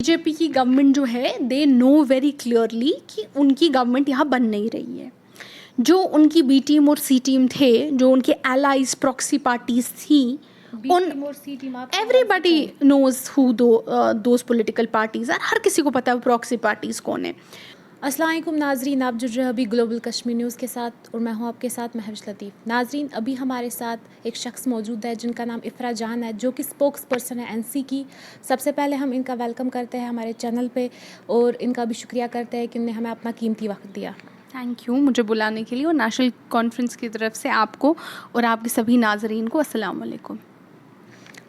BJP की government जो है दे नो वेरी क्लियरली कि उनकी गवर्नमेंट यहाँ बन नहीं रही है। जो उनकी बी टीम और सी टीम थे, जो उनके एलाइज प्रॉक्सी पार्टीज थी, उन everybody knows who those political parties are, हर किसी को पता है प्रॉक्सी पार्टीज कौन है। अस्सलाम वालेकुम नाजरीन, आप जुड़ रहे हैं अभी ग्लोबल कश्मीर न्यूज़ के साथ और मैं हूं आपके साथ महविश लतीफ़। नाजरीन, अभी हमारे साथ एक शख्स मौजूद है जिनका नाम इफ़रा जान है, जो कि स्पोक्स पर्सन है एनसी की। सबसे पहले हम इनका वेलकम करते हैं हमारे चैनल पे और इनका भी शुक्रिया करते हैं कि उन्होंने हमें अपना कीमती वक्त दिया। थैंक यू मुझे बुलाने के लिए, और नेशनल कॉन्फ्रेंस की तरफ से आपको और आपके सभी नाजरीन को अस्सलाम वालेकुम।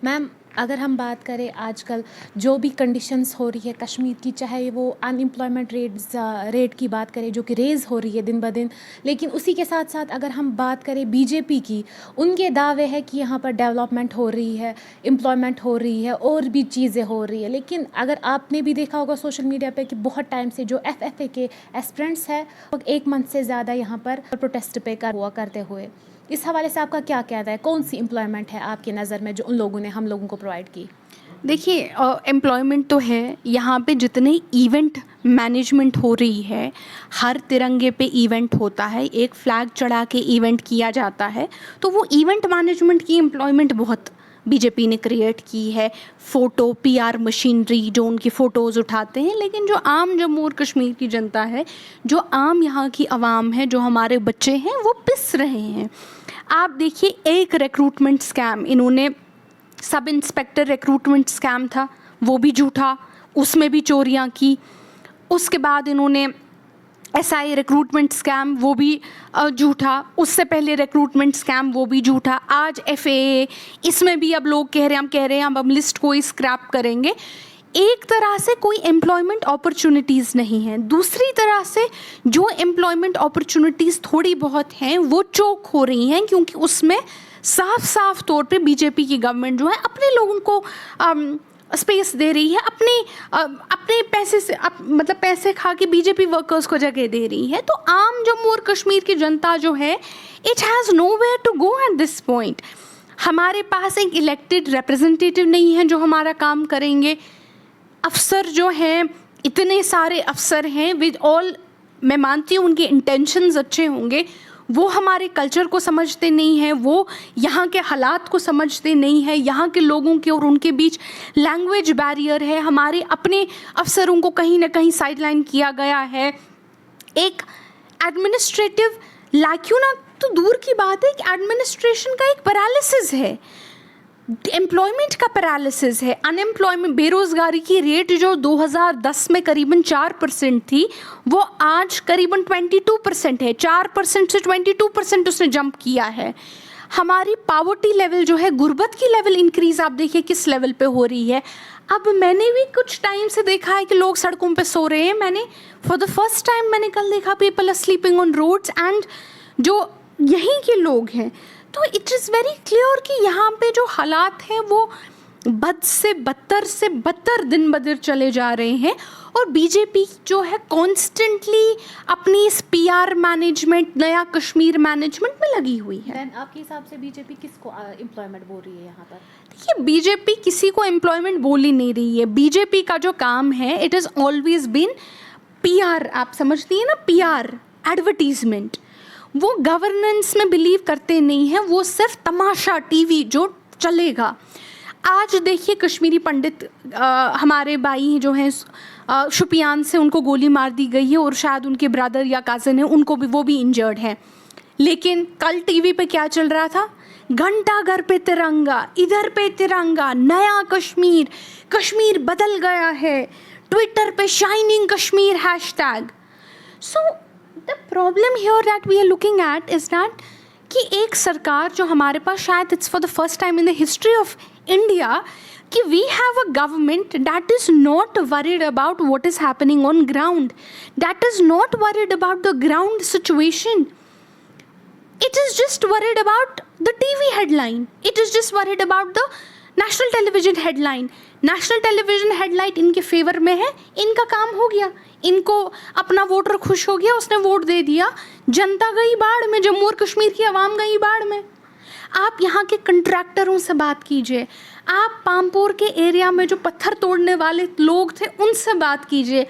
मैम, अगर हम बात करें आजकल जो भी कंडीशंस हो रही है कश्मीर की, चाहे वो अनएम्प्लॉयमेंट रेट की बात करें जो कि रेज़ हो रही है दिन ब दिन, लेकिन उसी के साथ साथ अगर हम बात करें बीजेपी की, उनके दावे हैं कि यहाँ पर डेवलपमेंट हो रही है, एम्प्लॉयमेंट हो रही है और भी चीज़ें हो रही है। लेकिन अगर आपने भी देखा होगा सोशल मीडिया पे कि बहुत टाइम से जो FFA के एस्पिरेंट्स हैं वो 1 मंथ से ज़्यादा यहाँ पर प्रोटेस्ट पे हुआ करते हुए, इस हवाले से आपका क्या कहना है? कौन सी एम्प्लॉयमेंट है आपकी नज़र में जो उन लोगों ने हम लोगों को प्रोवाइड की? देखिए, एम्प्लॉयमेंट तो है यहाँ पे। जितने इवेंट मैनेजमेंट हो रही है, हर तिरंगे पे इवेंट होता है, एक फ्लैग चढ़ा के इवेंट किया जाता है, तो वो इवेंट मैनेजमेंट की एम्प्लॉयमेंट बहुत बीजेपी ने क्रिएट की है। फ़ोटो PR मशीनरी जो उनकी फ़ोटोज़ उठाते हैं, लेकिन जो आम जम्मू और कश्मीर की जनता है, जो आम यहाँ की आवाम है, जो हमारे बच्चे हैं, वो पिस रहे हैं। आप देखिए, एक रिक्रूटमेंट स्कैम इन्होंने, सब इंस्पेक्टर रिक्रूटमेंट स्कैम था, वो भी झूठा, उसमें भी चोरियां की। उसके बाद इन्होंने SI रिक्रूटमेंट स्कैम, वो भी झूठा। उससे पहले रिक्रूटमेंट स्कैम, वो भी झूठा। आज FAA, इसमें भी अब लोग कह रहे हैं हम लिस्ट को ही स्क्रैप करेंगे। एक तरह से कोई एम्प्लॉयमेंट अपॉर्चुनिटीज़ नहीं है, दूसरी तरह से जो एम्प्लॉयमेंट अपॉर्चुनिटीज़ थोड़ी बहुत हैं वो चोक हो रही हैं, क्योंकि उसमें साफ साफ तौर पे बीजेपी की गवर्नमेंट जो है अपने लोगों को स्पेस दे रही है, अपने पैसे से मतलब पैसे खा के बीजेपी वर्कर्स को जगह दे रही है। तो आम जम्मू और कश्मीर की जनता जो है, it has nowhere to go at this point. हमारे पास एक इलेक्टेड रिप्रेजेंटेटिव नहीं है जो हमारा काम करेंगे। अफसर जो हैं, इतने सारे अफसर हैं, विद ऑल मैं मानती हूँ उनके इंटेंशंस अच्छे होंगे, वो हमारे कल्चर को समझते नहीं हैं, वो यहाँ के हालात को समझते नहीं हैं। यहाँ के लोगों के और उनके बीच लैंग्वेज बैरियर है। हमारे अपने अफसरों को कहीं ना कहीं साइडलाइन किया गया है। एक एडमिनिस्ट्रेटिव लैक्यूना तो दूर की बात है कि एडमिनिस्ट्रेशन का एक पैरालिसिस है, एम्प्लॉयमेंट का पैरालिसिस है। अनएम्प्लॉयमेंट, बेरोज़गारी की रेट जो 2010 में करीबन 4% थी, वो आज करीबन 22% है। 4% से 22% उसने जंप किया है। हमारी पावर्टी लेवल जो है, गुर्बत की लेवल इंक्रीज़ आप देखिए किस लेवल पे हो रही है। अब मैंने भी कुछ टाइम से देखा है कि लोग सड़कों पे सो रहे हैं। मैंने फॉर द फर्स्ट टाइम मैंने कल देखा people are sleeping on roads, and जो यहीं के लोग हैं। तो इट इज़ वेरी क्लियर कि यहाँ पे जो हालात हैं वो बद से बदतर दिन ब दिन चले जा रहे हैं। और बीजेपी जो है कॉन्स्टेंटली अपनी इस PR मैनेजमेंट, नया कश्मीर मैनेजमेंट में लगी हुई है। देन आपके हिसाब से बीजेपी किसको एम्प्लॉयमेंट बोल रही है यहाँ पर? देखिए, बीजेपी किसी को एम्प्लॉयमेंट बोल ही नहीं रही है। बीजेपी का जो काम है, it is always been PR, आप समझती हैं ना, PR एडवर्टीजमेंट। वो गवर्नेंस में बिलीव करते नहीं हैं, वो सिर्फ तमाशा TV जो चलेगा। आज देखिए, कश्मीरी पंडित हमारे भाई जो हैं शुपियान से, उनको गोली मार दी गई है, और शायद उनके ब्रदर या कज़न है, उनको भी, वो भी इंजर्ड हैं। लेकिन कल TV पे क्या चल रहा था? घंटा घर पे तिरंगा, इधर पे तिरंगा, नया कश्मीर, कश्मीर बदल गया है, ट्विटर पे shining Kashmir hashtag. So the problem here that we are looking at is that कि एक सरकार जो हमारे पास, शायद it's for the first time in the history of India, कि we have a government that is not worried about what is happening on ground, that is not worried about the ground situation. It is just worried about the TV headline. It is just worried about the national television headline. National television headline इनके favour में है, इनका काम हो गया, इनको अपना voter खुश हो गया, उसने वोट दे दिया, जनता गई बाढ़ में, जम्मू और कश्मीर की आवाम गई बाढ़ में। आप यहाँ के कंट्रैक्टरों से बात कीजिए, आप पामपोर के एरिया में जो पत्थर तोड़ने वाले लोग थे उनसे बात कीजिए,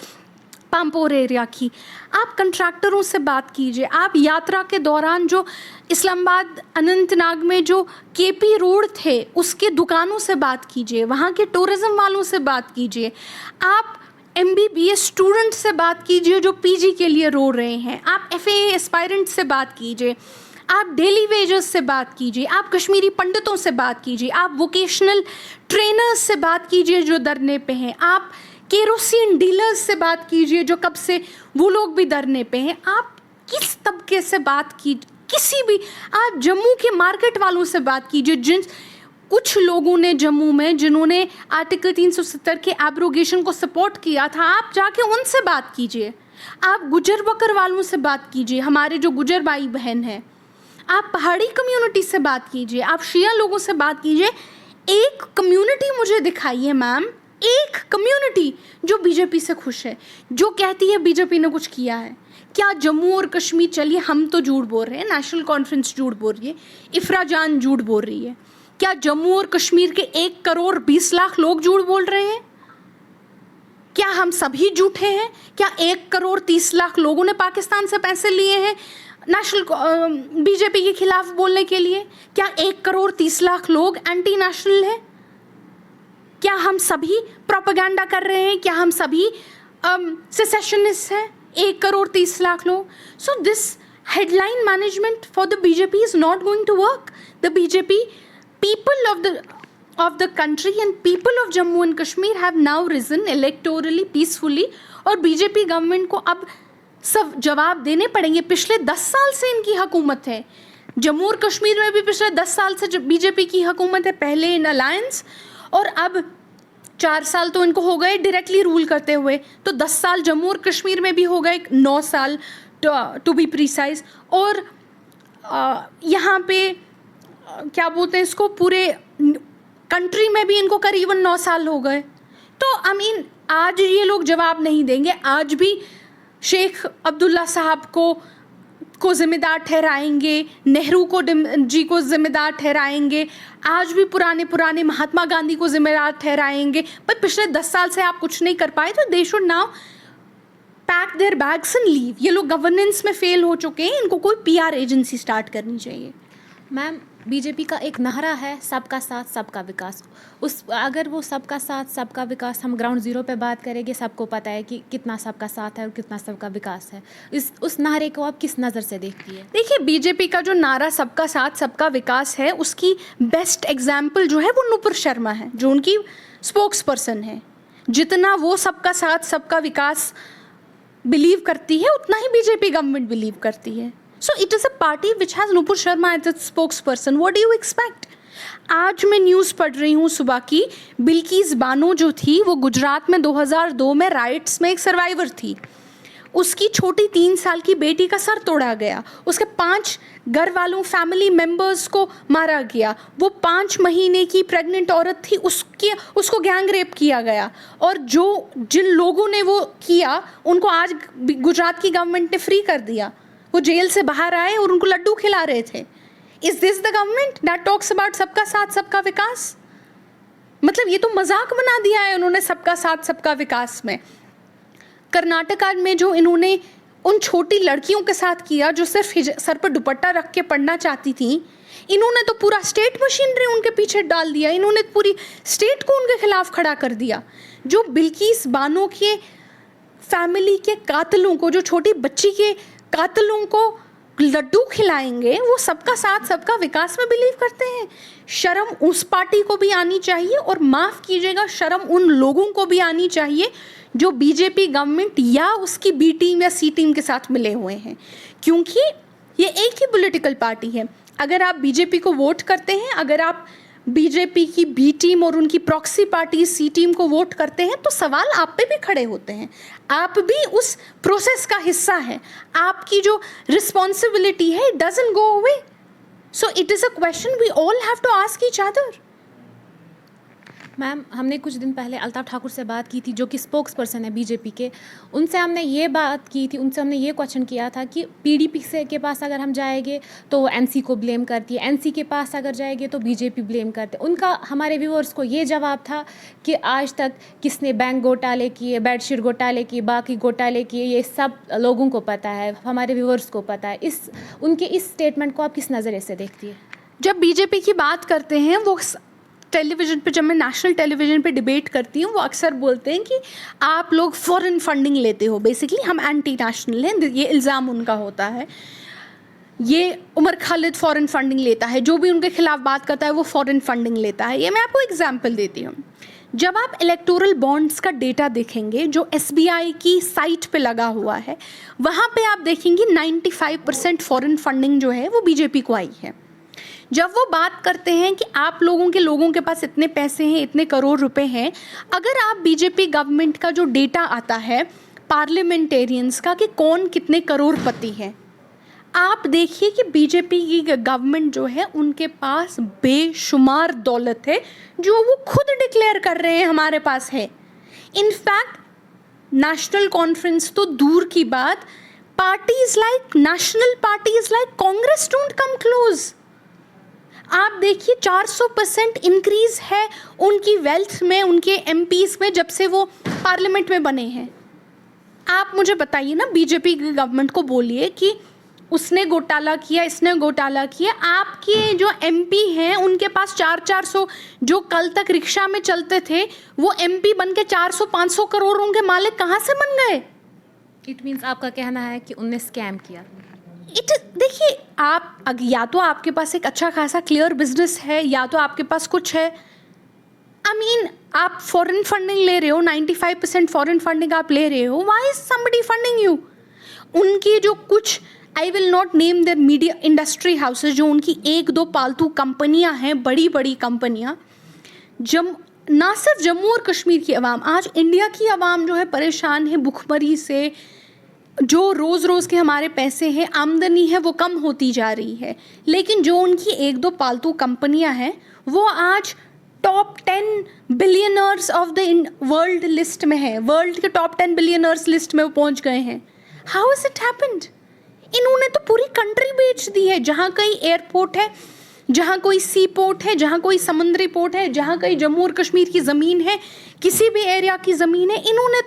पामपोर एरिया की। आप कंट्रैक्टरों से बात कीजिए। आप यात्रा के दौरान जो इस्लामाबाद अनंतनाग में जो केपी रोड थे उसके दुकानों से बात कीजिए, वहाँ के टूरिज़्म वालों से बात कीजिए। आप MBBS स्टूडेंट से बात कीजिए जो PG के लिए रो रहे हैं। आप FAA एस्पायरेंट से बात कीजिए। आप डेली वेजर्स से बात कीजिए। आप कश्मीरी पंडितों से बात कीजिए। आप वोकेशनल ट्रेनर्स से बात कीजिए जो धरने पे हैं। आप केरोसिन डीलर्स से बात कीजिए जो कब से वो लोग भी धरने पे हैं। आप किस तबके से बात की, किसी भी, आप जम्मू के मार्केट वालों से बात कीजिए। जिन कुछ लोगों ने जम्मू में जिन्होंने आर्टिकल 370 के एब्रोगेशन को सपोर्ट किया था, आप जाके उनसे बात कीजिए। आप गुजर बकर वालों से बात कीजिए, हमारे जो गुजर भाई बहन हैं। आप पहाड़ी कम्युनिटी से बात कीजिए। आप शिया लोगों से बात कीजिए। एक कम्युनिटी मुझे दिखाइए मैम, एक कम्युनिटी जो बीजेपी से खुश है, जो कहती है बीजेपी ने कुछ किया है। क्या जम्मू और कश्मीर, चलिए हम तो झूठ बोल रहे हैं, नेशनल कॉन्फ्रेंस झूठ बोल रही है, इफ्रा जान झूठ बोल रही है, क्या जम्मू और कश्मीर के 1 करोड़ 20 लाख लोग झूठ बोल रहे हैं? क्या हम सभी झूठे हैं? क्या 1 करोड़ 30 लाख लोगों ने पाकिस्तान से पैसे लिए हैं नेशनल बीजेपी के खिलाफ बोलने के लिए? क्या 1 करोड़ 30 लाख लोग एंटी नेशनल हैं? क्या हम सभी प्रोपेगेंडा कर रहे हैं? क्या हम सभी सेसेशनिस्ट हैं? 1 करोड़ 30 लाख लोग। So this headline management for the BJP is not going to work. The BJP people of the country and people of Jammu and Kashmir have now risen electorally peacefully, और BJP government को अब सब जवाब देने पड़ेंगे। पिछले 10 साल से इनकी हुकूमत है, जम्मू और कश्मीर में भी पिछले 10 साल से BJP की हुकूमत है, पहले इन अलायंस, और अब 4 साल तो इनको हो गए डायरेक्टली रूल करते हुए, तो 10 साल जम्मू और कश्मीर में भी हो गए, 9 साल टू बी प्रिसाइज। और यहाँ पे क्या बोलते हैं इसको, पूरे कंट्री में भी इनको करीबन 9 साल हो गए। तो आई मीन आज ये लोग जवाब नहीं देंगे। आज भी शेख अब्दुल्ला साहब को ज़िम्मेदार ठहराएंगे, नेहरू जी को ज़िम्मेदार ठहराएंगे, आज भी पुराने महात्मा गांधी को ज़िम्मेदार ठहराएंगे। पर पिछले 10 साल से आप कुछ नहीं कर पाए, तो they should now pack their bags and leave. ये लोग गवर्नेंस में फेल हो चुके हैं, इनको कोई PR एजेंसी स्टार्ट करनी चाहिए। मैम, बीजेपी का एक नारा है सबका साथ सबका विकास। अगर वो सबका साथ सबका विकास हम ग्राउंड ज़ीरो पे बात करेंगे, सबको पता है कि कितना सबका साथ है और कितना सबका विकास है। उस नारे को आप किस नज़र से देखती है? देखिए, बीजेपी का जो नारा सबका साथ सबका विकास है, उसकी बेस्ट एग्जाम्पल जो है वो नुपुर शर्मा है, जो उनकी स्पोक्स पर्सन है। जितना वो सबका साथ सबका विकास बिलीव करती है, उतना ही बीजेपी गवर्नमेंट बिलीव करती है। So it is a party which has Nupur Sharma as its spokesperson. What do you expect? आज मैं न्यूज़ पढ़ रही हूँ सुबह की, बिल्किस बानो जो थी वो गुजरात में 2002 में राइट्स में एक सर्वाइवर थी। उसकी छोटी 3 साल की बेटी का सर तोड़ा गया, उसके 5 घर वालों फैमिली मेम्बर्स को मारा गया। वो 5 महीने की प्रेग्नेंट औरत थी, उसको गैंग रेप किया गया। और जिन लोगों ने वो किया उनको आज गुजरात की गवर्नमेंट ने फ्री कर दिया। वो जेल से बाहर आए और उनको लड्डू खिला रहे थे। Is this the government that talks about सबका साथ सबका विकास? मतलब ये तो मजाक बना दिया है उन्होंने सबका साथ सबका विकास में। कर्नाटका में जो इन्होंने उन छोटी लड़कियों के साथ किया जो सिर्फ सर पर दुपट्टा रख के पढ़ना चाहती थी, इन्होंने तो पूरा स्टेट मशीनरी उनके पीछे डाल दिया। इन्होंने पूरी स्टेट को उनके खिलाफ खड़ा कर दिया। जो बिल्किस बानो के फैमिली के कातिलों को, जो छोटी बच्ची के कातिलों को लड्डू खिलाएंगे, वो सबका साथ सबका विकास में बिलीव करते हैं। शर्म उस पार्टी को भी आनी चाहिए, और माफ़ कीजिएगा, शर्म उन लोगों को भी आनी चाहिए जो बीजेपी गवर्नमेंट या उसकी B टीम या C टीम के साथ मिले हुए हैं, क्योंकि ये एक ही पॉलिटिकल पार्टी है। अगर आप बीजेपी को वोट करते हैं, अगर आप बीजेपी की B टीम और उनकी प्रॉक्सी पार्टी C टीम को वोट करते हैं, तो सवाल आप पे भी खड़े होते हैं। आप भी उस प्रोसेस का हिस्सा हैं। आपकी जो रिस्पॉन्सिबिलिटी है, it doesn't go away. So it is a question we all have to ask each other. Ma'am हमने कुछ दिन पहले अल्ताफ़ ठाकुर से बात की थी, जो कि स्पोक्स पर्सन है बीजेपी के। उनसे हमने ये बात की थी, उनसे हमने ये क्वेश्चन किया था कि पीडीपी से के पास अगर हम जाएंगे तो वो एनसी को ब्लेम करती है, एनसी के पास अगर जाएंगे तो बीजेपी ब्लेम करते। उनका हमारे व्यूअर्स को ये जवाब था कि आज तक किसने बैंक घोटाले किए, बेडशीट घोटाले किए, बाकी घोटाले किए, ये सब लोगों को पता है, हमारे व्यूअर्स को पता है। उनके इस स्टेटमेंट को आप किस नज़रिए से देखती है? जब बीजेपी की बात करते हैं वो टेलीविज़न पे, जब मैं नेशनल टेलीविज़न पे डिबेट करती हूँ, वो अक्सर बोलते हैं कि आप लोग फॉरेन फंडिंग लेते हो, बेसिकली हम एंटी नेशनल हैं, ये इल्ज़ाम उनका होता है। ये उमर खालिद फॉरेन फंडिंग लेता है, जो भी उनके खिलाफ बात करता है वो फॉरेन फंडिंग लेता है। ये मैं आपको एग्जांपल देती हूँ। जब आप इलेक्टोरल बॉन्ड्स का डेटा देखेंगे जो एसबीआई की साइट पे लगा हुआ है, वहाँ पे आप देखेंगे 95% फॉरेन फंडिंग जो है वो बीजेपी को आई है। जब वो बात करते हैं कि आप लोगों के पास इतने पैसे हैं, इतने करोड़ रुपए हैं, अगर आप बीजेपी गवर्नमेंट का जो डेटा आता है पार्लियामेंटेरियंस का कि कौन कितने करोड़पति हैं, आप देखिए कि बीजेपी की गवर्नमेंट जो है उनके पास बेशुमार दौलत है जो वो खुद डिक्लेयर कर रहे हैं हमारे पास है। इनफैक्ट नेशनल कॉन्फ्रेंस तो दूर की बात, parties like national parties like Congress don't come close. आप देखिए 400% इंक्रीज है उनकी वेल्थ में, उनके एमपीज में, जब से वो पार्लियामेंट में बने हैं। आप मुझे बताइए ना, बीजेपी की गवर्नमेंट को बोलिए कि उसने घोटाला किया, इसने घोटाला किया। आपके जो एमपी हैं उनके पास 400 जो कल तक रिक्शा में चलते थे वो एमपी बन के 400-500 करोड़ों के मालिक कहाँ से बन गए? इट मीन्स आपका कहना है कि उनने स्कैम किया। देखिए, आप या तो आपके पास एक अच्छा खासा क्लियर बिजनेस है, या तो आपके पास कुछ है। आप फॉरेन फंडिंग ले रहे हो, 95% फॉरेन फंडिंग आप ले रहे हो, why is somebody funding you? उनकी जो कुछ, I will not name their media industry houses, जो उनकी 1-2 पालतू कंपनियां हैं, बड़ी बड़ी कंपनियां, ना सिर्फ जम्मू और कश्मीर की आवाम, आज इंडिया की आवाम जो है परेशान है भुखमरी से। जो रोज़ रोज़ के हमारे पैसे हैं, आमदनी है, वो कम होती जा रही है, लेकिन जो उनकी 1-2 पालतू कंपनियां हैं वो आज top 10 billionaires of the world list में है, वर्ल्ड के टॉप 10 बिलियनर्स लिस्ट में वो पहुंच गए हैं। How is it happened? इन्होंने तो पूरी कंट्री बेच दी है। जहाँ कहीं एयरपोर्ट है, जहाँ कोई सी पोर्ट है, जहाँ कोई समुद्री पोर्ट है, जहाँ कहीं जम्मू और कश्मीर की ज़मीन है, किसी भी एरिया की ज़मीन है, इन्होंने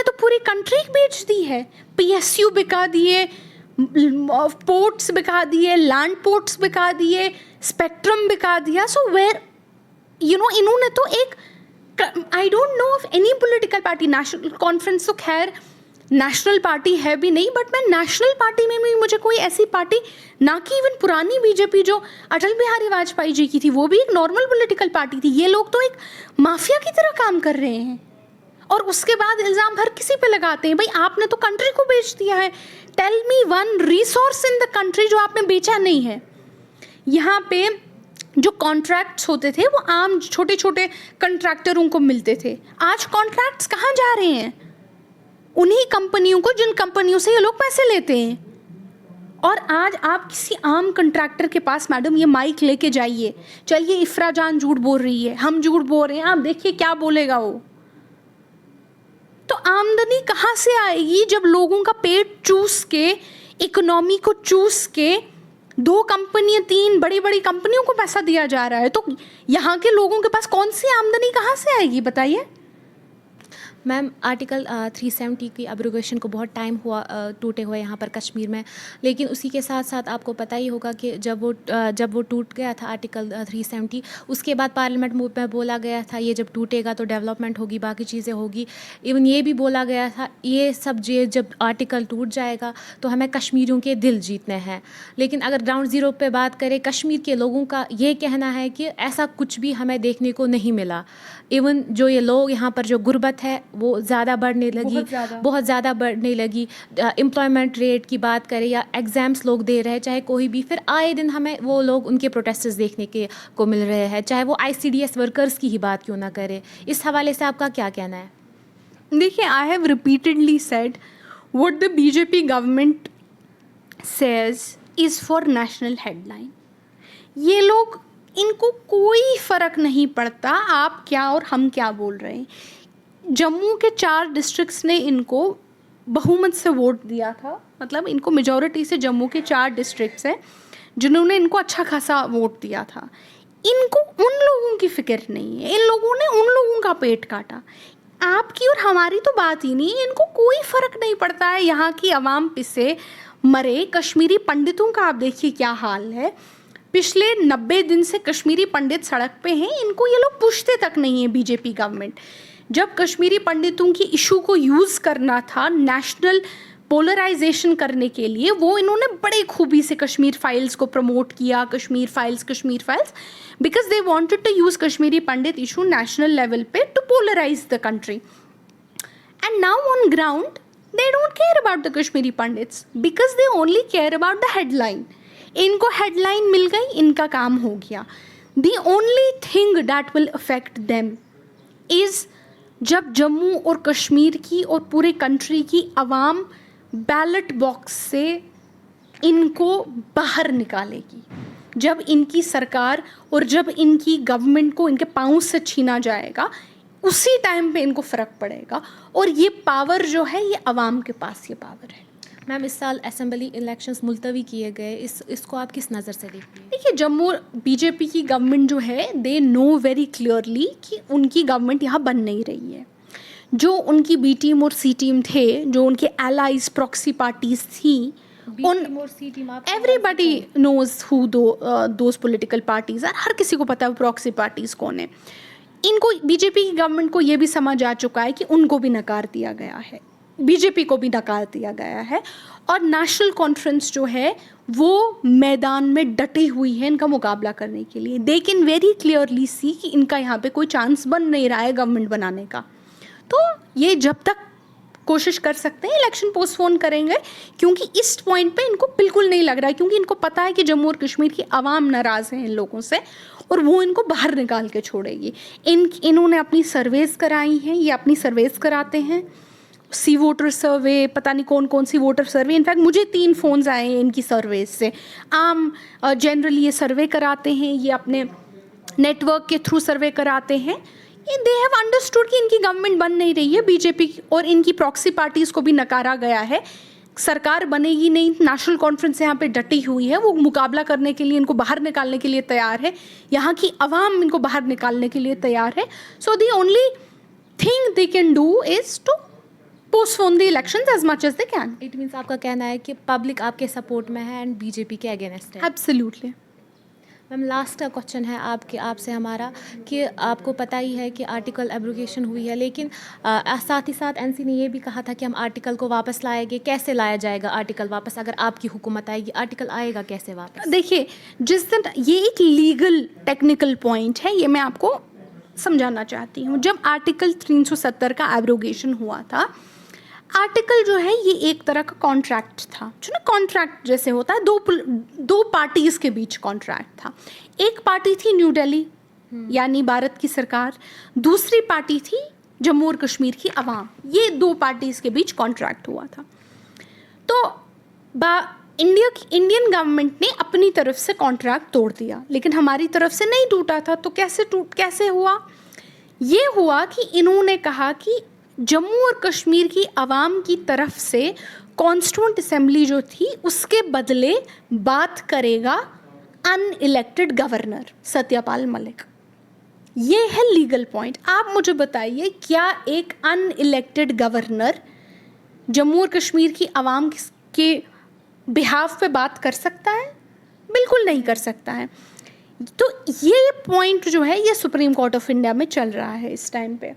तो पूरी कंट्री बेच दी है। पीएसयू बिका दिए, पोर्ट्स बिका दिए, लैंड पोर्ट्स बिका दिए, स्पेक्ट्रम बिका दिया। सो वेयर इन्होंने तो एक, I don't know of any political party, national conference तो खैर नेशनल पार्टी है भी नहीं, बट मैं नेशनल पार्टी में भी मुझे कोई ऐसी पार्टी, ना कि इवन पुरानी बीजेपी जो अटल बिहारी वाजपेयी जी की थी, वो भी एक नॉर्मल पॉलिटिकल पार्टी थी। ये लोग तो एक माफिया की तरह काम कर रहे हैं और उसके बाद इल्ज़ाम हर किसी पे लगाते हैं। भाई आपने तो कंट्री को बेच दिया है। Tell me one resource in the country जो आपने बेचा नहीं है। यहाँ पे जो कॉन्ट्रैक्ट्स होते थे वो आम छोटे छोटे कॉन्ट्रैक्टरों को मिलते थे। आज कॉन्ट्रैक्ट्स कहाँ जा रहे हैं? उन्हीं कंपनियों को, जिन कंपनियों से ये लोग पैसे लेते हैं। और आज आप किसी आम कॉन्ट्रैक्टर के पास, मैडम ये माइक लेके जाइए, चलिए इफ्रा जान झूठ बोल रही है, हम झूठ बोल रहे हैं, आप देखिए क्या बोलेगा वो। तो आमदनी कहाँ से आएगी जब लोगों का पेट चूस के, इकोनॉमी को चूस के 2 कंपनियां, 3 बड़ी बड़ी कंपनियों को पैसा दिया जा रहा है? तो यहाँ के लोगों के पास कौन सी आमदनी कहाँ से आएगी बताइए? मैम आर्टिकल 370 की एब्रोगेशन को बहुत टाइम हुआ टूटे हुए यहाँ पर कश्मीर में, लेकिन उसी के साथ साथ आपको पता ही होगा कि जब वो टूट गया था आर्टिकल 370, उसके बाद पार्लियामेंट में बोला गया था ये जब टूटेगा तो डेवलपमेंट होगी, बाकी चीज़ें होगी। इवन ये भी बोला गया था ये सब जब आर्टिकल टूट जाएगा तो हमें कश्मीरियों के दिल जीतने हैं। लेकिन अगर ग्राउंड ज़ीरो पे बात करें, कश्मीर के लोगों का ये कहना है कि ऐसा कुछ भी हमें देखने को नहीं मिला। इवन जो ये लोग यहाँ पर जो गुर्बत है वो ज़्यादा बढ़ने लगी, बहुत ज़्यादा बढ़ने लगी। एम्प्लॉयमेंट रेट की बात करें या एग्ज़ाम्स लोग दे रहे हैं, चाहे कोई भी, फिर आए दिन हमें वो लोग उनके प्रोटेस्ट्स देखने को मिल रहे हैं, चाहे वो ICDS वर्कर्स की ही बात क्यों ना करें। इस हवाले से आपका क्या कहना है? देखिए, I have repeatedly said what the BJP government says is for national headline. ये लोग इनको कोई फ़र्क नहीं पड़ता आप क्या और हम क्या बोल रहे हैं। जम्मू के 4 डिस्ट्रिक्ट्स ने इनको बहुमत से वोट दिया था, मतलब इनको मेजॉरिटी से जम्मू के 4 डिस्ट्रिक्ट्स हैं जिन्होंने इनको अच्छा खासा वोट दिया था। इनको उन लोगों की फिक्र नहीं है, इन लोगों ने उन लोगों का पेट काटा। आपकी और हमारी तो बात ही नहीं है, इनको कोई फ़र्क नहीं पड़ता है यहाँ की आवाम पिसे मरे। कश्मीरी पंडितों का आप देखिए क्या हाल है, पिछले 90 दिन से कश्मीरी पंडित सड़क पे हैं, इनको ये लोग पूछते तक नहीं है बीजेपी गवर्नमेंट। जब कश्मीरी पंडितों की इशू को यूज़ करना था नेशनल पोलराइजेशन करने के लिए, वो इन्होंने बड़े खूबी से कश्मीर फाइल्स को प्रमोट किया, Kashmir files because they wanted to use Kashmiri Pandit issue national level पे to polarise the country. And now on ground they don't care about the Kashmiri Pandits because they only care about the headline. इनको headline मिल गई, इनका काम हो गया। The only thing that will affect them is जब जम्मू और कश्मीर की और पूरे कंट्री की आवाम बैलेट बॉक्स से इनको बाहर निकालेगी, जब इनकी सरकार और जब इनकी गवर्नमेंट को इनके पाँव से छीना जाएगा, उसी टाइम पे इनको फ़र्क पड़ेगा। और ये पावर जो है ये आवाम के पास ये पावर है। मैम इस साल असेंबली इलेक्शंस मुलतवी किए गए, इसको आप किस नज़र से देखती हैं? देखिए जम्मू बीजेपी की गवर्नमेंट जो है दे नो वेरी क्लियरली कि उनकी गवर्नमेंट यहाँ बन नहीं रही है। जो उनकी बी टीम और सी टीम थे, जो उनके एलाइज प्रॉक्सी पार्टीज थी, उन everybody knows who those political parties are, हर किसी को पता है प्रॉक्सी पार्टीज कौन है। इनको बीजेपी की गवर्नमेंट को ये भी समझ आ चुका है कि उनको भी नकार दिया गया है, बीजेपी को भी नकार दिया गया है, और नेशनल कॉन्फ्रेंस जो है वो मैदान में डटी हुई है इनका मुकाबला करने के लिए। They can very clearly see कि इनका यहाँ पे कोई चांस बन नहीं रहा है गवर्नमेंट बनाने का। तो ये जब तक कोशिश कर सकते हैं इलेक्शन पोस्टपोन करेंगे, क्योंकि इस पॉइंट पे इनको बिल्कुल नहीं लग रहा है, क्योंकि इनको पता है कि जम्मू और कश्मीर की आवाम नाराज़ है इन लोगों से और वो इनको बाहर निकाल के छोड़ेगी। इन्होंने अपनी सर्वेस कराई हैं, ये अपनी सर्वेस कराते हैं, सी वोटर सर्वे, पता नहीं कौन कौन सी वोटर सर्वे। इनफैक्ट मुझे 3 फ़ोन्स आए हैं इनकी सर्वेस से। आम जनरली ये सर्वे कराते हैं, ये अपने नेटवर्क के थ्रू सर्वे कराते हैं। ये दे हैव अंडरस्टूड कि इनकी गवर्नमेंट बन नहीं रही है, बीजेपी और इनकी प्रॉक्सी पार्टीज़ को भी नकारा गया है, सरकार बनेगी नहीं, नेशनल कॉन्फ्रेंस यहाँ पे डटी हुई है, वो मुकाबला करने के लिए इनको बाहर निकालने के लिए तैयार है, यहाँ की आवाम इनको बाहर निकालने के लिए तैयार है। So the only thing they can do is to postpone the elections as much as they can. It means आपका कहना है कि पब्लिक आपके सपोर्ट में है एंड बीजेपी के अगेंस्ट है? एब्सोल्युटली। मैम लास्ट क्वेश्चन है आपसे हमारा कि आपको पता ही है कि आर्टिकल एब्रोगेशन हुई है, लेकिन साथ ही साथ एनसी ने ये भी कहा था कि हम आर्टिकल को वापस लाएंगे। कैसे लाया जाएगा आर्टिकल वापस? अगर आपकी हुकूमत आएगी आर्टिकल आएगा कैसे वापस? देखिए जिस दिन ये एक लीगल टेक्निकल पॉइंट है, ये मैं आपको समझाना चाहती हूँ। जब आर्टिकल 370 का एब्रोगेशन हुआ था, आर्टिकल जो है ये एक तरह का कॉन्ट्रैक्ट था, जो ना कॉन्ट्रैक्ट जैसे होता है, दो पार्टीज़ के बीच कॉन्ट्रैक्ट था। एक पार्टी थी न्यू दिल्ली यानी भारत की सरकार, दूसरी पार्टी थी जम्मू और कश्मीर की आवाम। ये 2 पार्टीज़ के बीच कॉन्ट्रैक्ट हुआ था। तो इंडियन गवर्नमेंट ने अपनी तरफ से कॉन्ट्रैक्ट तोड़ दिया, लेकिन हमारी तरफ से नहीं टूटा था। तो कैसे हुआ? ये हुआ कि इन्होंने कहा कि जम्मू और कश्मीर की आवाम की तरफ से कॉन्स्टिट्यूंट असेंबली जो थी उसके बदले बात करेगा अनइलेक्टेड गवर्नर सत्यपाल मलिक। ये है लीगल पॉइंट। आप मुझे बताइए, क्या एक अनइलेक्टेड गवर्नर जम्मू और कश्मीर की आवाम के बिहाफ पे बात कर सकता है? बिल्कुल नहीं कर सकता है। तो ये पॉइंट जो है ये सुप्रीम कोर्ट ऑफ इंडिया में चल रहा है इस टाइम पे।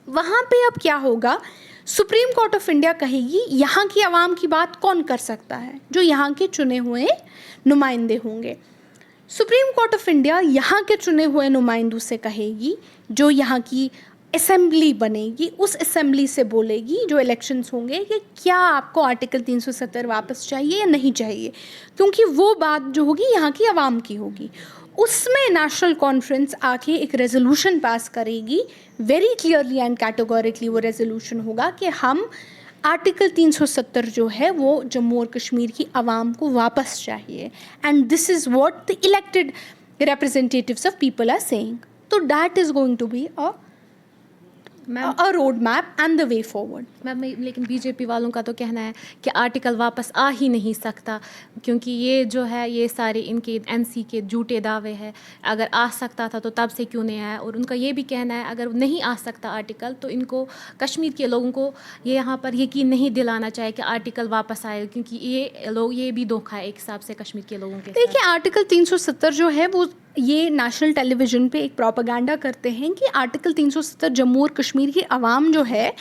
वहाँ पे अब क्या होगा, सुप्रीम कोर्ट ऑफ इंडिया कहेगी यहाँ की आवाम की बात कौन कर सकता है? जो यहाँ के चुने हुए नुमाइंदे होंगे। सुप्रीम कोर्ट ऑफ इंडिया यहाँ के चुने हुए नुमाइंदों से कहेगी, जो यहाँ की असेंबली बनेगी उस असेंबली से बोलेगी, जो इलेक्शंस होंगे, कि क्या आपको आर्टिकल 370 वापस चाहिए या नहीं चाहिए, क्योंकि वो बात जो होगी यहाँ की आवाम की होगी। उसमें नेशनल कॉन्फ्रेंस आके एक रेजोल्यूशन पास करेगी, वेरी क्लियरली एंड कैटेगोरिकली वो रेजोल्यूशन होगा कि हम आर्टिकल 370 जो है वो जम्मू और कश्मीर की आवाम को वापस चाहिए। And this is what the elected representatives of people are saying. So that is going to be a roadmap and the way forward. Ma'am लेकिन बीजेपी वालों का तो कहना है कि आर्टिकल वापस आ ही नहीं सकता, क्योंकि ये जो है ये सारे इनके एनसी के झूठे दावे हैं। अगर आ सकता था तो तब से क्यों नहीं आया। और उनका ये भी कहना है अगर नहीं आ सकता आर्टिकल तो इनको कश्मीर के लोगों को ये यहाँ पर यकीन नहीं दिलाना चाहिए कि आर्टिकल वापस आएगा, क्योंकि ये लोग ये भी धोखा है एक हिसाब से कश्मीर के लोगों के। देखिए आर्टिकल 370 जो है वो ये नेशनल टेलीविज़न पे एक प्रोपेगेंडा करते हैं कि आर्टिकल 370 जम्मू और कश्मीर की आवाम जो है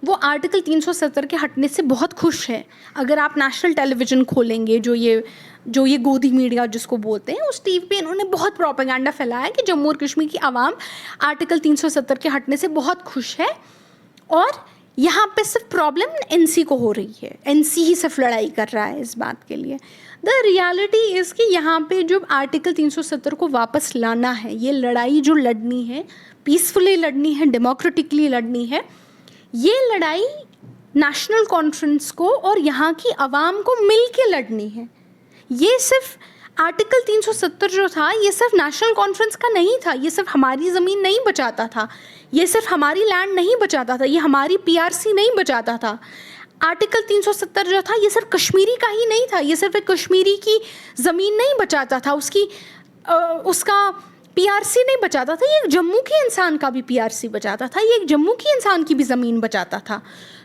वो आर्टिकल 370 के हटने से बहुत खुश है। अगर आप नेशनल टेलीविज़न खोलेंगे जो ये गोदी मीडिया जिसको बोलते हैं, उस टीवी पे इन्होंने बहुत प्रोपेगेंडा फैलाया कि जम्मू और कश्मीर की आवाम आर्टिकल 370 के हटने से बहुत खुश है। और यहाँ पे सिर्फ प्रॉब्लम एनसी को हो रही है, एनसी ही सिर्फ लड़ाई कर रहा है इस बात के लिए। द रियलिटी इज़ कि यहाँ पे जो आर्टिकल 370 को वापस लाना है, ये लड़ाई जो लड़नी है, पीसफुली लड़नी है, डेमोक्रेटिकली लड़नी है, ये लड़ाई नेशनल कॉन्फ्रेंस को और यहाँ की आवाम को मिल के लड़नी है। ये सिर्फ आर्टिकल 370 जो था ये सिर्फ नेशनल कॉन्फ्रेंस का नहीं था, ये सिर्फ हमारी ज़मीन नहीं बचाता था, ये सिर्फ हमारी लैंड नहीं बचाता था, ये हमारी पीआरसी नहीं बचाता था। आर्टिकल 370 जो था ये सिर्फ कश्मीरी का ही नहीं था, ये सिर्फ एक कश्मीरी की ज़मीन नहीं बचाता था, उसका पीआरसी नहीं बचाता था, ये एक जम्मू के इंसान का भी पीआरसी बचाता था, ये एक जम्मू की इंसान की भी ज़मीन बचाता था।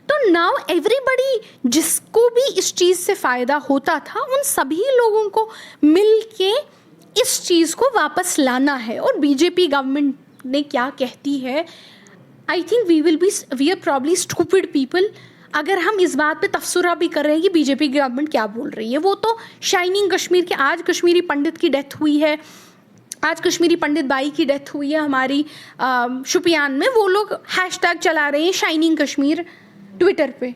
तो नाउ एवरीबडी जिसको भी इस चीज़ से फ़ायदा होता था उन सभी लोगों को मिल के इस चीज़ को वापस लाना है। और बीजेपी गवर्नमेंट ने क्या कहती है, I think we are probably stupid people अगर हम इस बात पे तफसुरा भी कर रहे हैं कि बीजेपी गवर्नमेंट क्या बोल रही है। वो तो शाइनिंग कश्मीर के, आज कश्मीरी पंडित की डेथ हुई है, आज कश्मीरी पंडित बाई की डेथ हुई है हमारी शुपियान में, वो लोग हैशटैग चला रहे हैं शाइनिंग कश्मीर ट्विटर पे,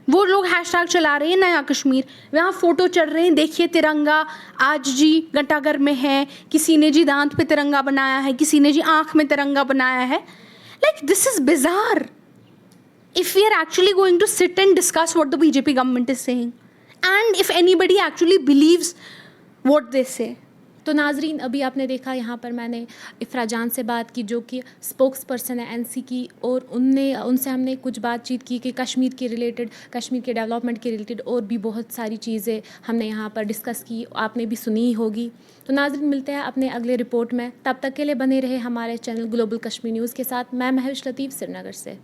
वो लोग हैशटैग चला रहे हैं नया कश्मीर, वहाँ फ़ोटो चल रहे हैं, देखिए तिरंगा आज जी घंटाघर में है, किसी ने जी दांत पे तिरंगा बनाया है, किसी ने जी आँख में तिरंगा बनाया है। Like this is bizarre if we are actually going to sit and discuss what the BJP government is saying and if anybody actually believes what they say। तो नाजरीन अभी आपने देखा यहाँ पर मैंने इफ़रा जान से बात की जो कि स्पोक्स पर्सन है एनसी की, और उनसे हमने कुछ बातचीत की कि कश्मीर के रिलेटेड, कश्मीर के डेवलपमेंट के रिलेटेड और भी बहुत सारी चीज़ें हमने यहाँ पर डिस्कस की, आपने भी सुनी होगी। तो नाजरीन मिलते हैं अपने अगले रिपोर्ट में, तब तक के लिए बने रहे हमारे चैनल ग्लोबल कश्मीर न्यूज़ के साथ। मैं महविश लतीफ़ श्रीनगर से।